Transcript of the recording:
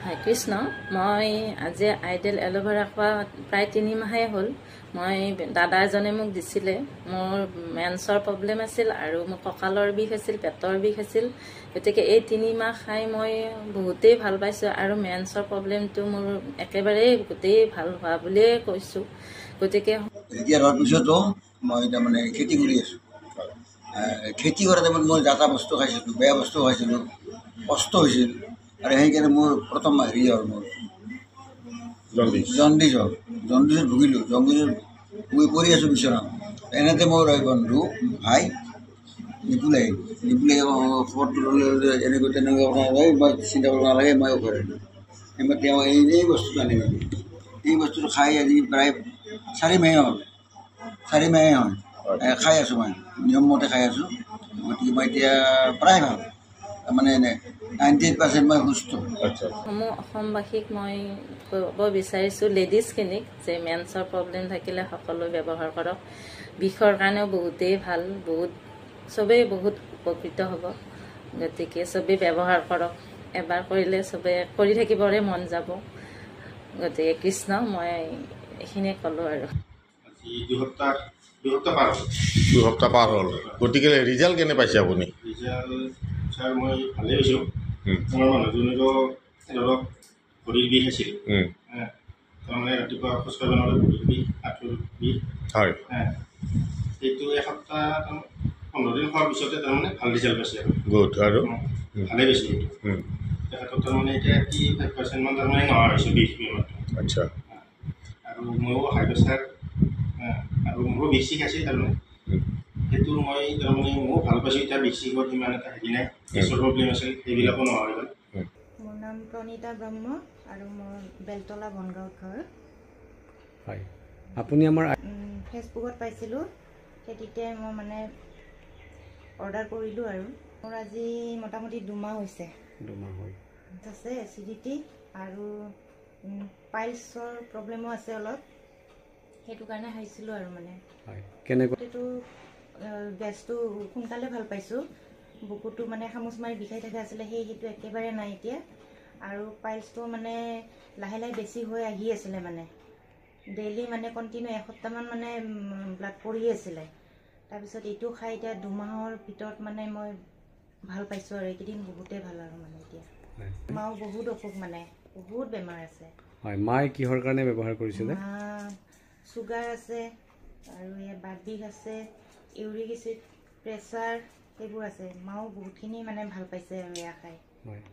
হাই কৃষ্ণ, মই আজি ideal aloe vera খোৱা প্ৰায় 3 মাহেই হ'ল। মই দাদা এজনে মোক দিছিলে। মোৰ মেন্সৰ প্ৰব্লেম আছিল আৰু মোৰ কঁকালৰ বিষ আছিল, পেটৰ বিষ আছিল। গতিকে এই 3 মাহ খাই মই বহুতেই ভাল পাইছোঁ আৰু মেন্সৰ প্ৰব্লেমটো মোৰ একেবাৰে গোটেই ভাল হোৱা বুলিয়ে কৈছোঁ। গতিকে এতিয়া হোৱাৰ পিছতো মই তাৰমানে খেতি কৰি আছোঁ। খেতি কৰা টাইমত মই যাতা বস্তু খাইছিলোঁ, বেয়া বস্তু খাইছিলোঁ, কষ্ট হৈছিল আৰু সেইকাৰণে মোৰ প্ৰথম হেৰি হ'ল মোৰ জণ্ডিছত ভুগিলোঁ। জণ্ডিছত ভুগি পৰি আছোঁ বিচনাত। এনেতে মোৰ বন্ধু ভাই নিপুলাই খবৰটো ল'লে, এনেকৈ তেনেকৈ মই চিন্তা কৰিব নালাগে, মই ঘৰত এবাৰ তেওঁ এই বস্তুটো আনি দিলে। এই বস্তুটো খাই আজি প্ৰায় 4 মাহে হ'ল। 4 মাহে হ'ল খাই আছোঁ, মই নিয়মমতে খাই আছোঁ। গতিকে মই এতিয়া প্ৰায় ভাল, মানে 98% মই সুস্থ। অসমবাসীক মই ক'ব বিচাৰিছোঁ, লেডিজখিনিক, যে মেন্সৰ প্ৰব্লেম থাকিলে সকলো ব্যৱহাৰ কৰক। বিষৰ কাৰণেও বহুতেই ভাল, চবেই বহুত উপকৃত হ'ব। গতিকে চবেই ব্যৱহাৰ কৰক। এবাৰ কৰিলে চবেই কৰি থাকিবৰে মন যাব। গতিকে কৃষ্ণ, মই এইখিনিয়ে ক'লোঁ আৰু। দুসপ্তাহ পাৰ হ'ল। গতিকে ৰিজাল্ট কেনে পাইছে আপুনি? ৰিজাল্ট ছাৰ মই ভালেই পাইছোঁ। মোৰ মানুহজনীৰো ধৰক ভৰিৰ বিষ আছিল। তাৰমানে ৰাতিপুৱা খোজ কাঢ়িব নোৱাৰে, ভৰিৰ বিষ, আঁঠুৰ বিষ। হয়। সেইটো এসপ্তাহ 15 দিন খোৱাৰ পিছতে তাৰমানে ভাল ৰিজাল্ট পাইছে আৰু। গুড। আৰু ভালেই পাইছোঁ এইটো। তেখেতৰ তাৰমানে এতিয়া 85% মান তাৰমানে নোহোৱা হৈছে বিষ বেমাৰটো। আচ্ছা। আৰু ময়ো হাই প্ৰেছাৰ আৰু মোৰো বিষ চিষ আছে তাৰমানে। সেইটো মই তাৰমানে ময়ো ভাল পাইছোঁ। এতিয়া বিষ চিষত ইমান এটা হেৰি নাই, গেছৰ প্ৰব্লেম আছিল, সেইবিলাকো নোহোৱা হৈ গ'ল। মোৰ নাম প্ৰণীতা ব্ৰহ্ম আৰু মোৰ বেলতলা বনগাঁৱত ঘৰ। হয়, আপুনি আমাৰ ফেচবুকত পাইছিলোঁ, সেইটোতে মই মানে অৰ্ডাৰ কৰিলোঁ আৰু মোৰ আজি মোটামুটি 2 মাহ হৈছে। 2 মাহ হ'ল আছে এচিডিটি আৰু পাইলছৰ প্ৰব্লেমো আছে অলপ, সেইটো কাৰণে খাইছিলোঁ আৰু মানে। হয়, কেনেকৈ এইটো গেছটো সোনকালে ভাল পাইছোঁ। বুকুটো মানে খামুচ মাৰি বিষাই থকা আছিলে, সেইটো একেবাৰে নাই এতিয়া। আৰু পাইলছটো মানে লাহে লাহে বেছি হৈ আহি আছিলে, মানে ডেইলি মানে কণ্টিনিউ এসপ্তাহমান মানে ব্লাড পৰি আছিলে। তাৰপিছত এইটো খাই এতিয়া 2 মাহৰ ভিতৰত মানে মই ভাল পাইছোঁ আৰু এইকেইদিন বহুতেই ভাল আৰু মানে এতিয়া। মাও বহুত অসুখ, মানে বহুত বেমাৰ আছে। হয়, মায়ে কিহৰ কাৰণে ব্যৱহাৰ কৰিছিলে? মা চুগাৰ আছে আৰু বাত বিষ আছে, ইউৰিক এচিড, প্ৰেছাৰ, সেইবোৰ আছে। মাও বহুতখিনি মানে ভাল পাইছে আৰু এয়া খাই। হয়।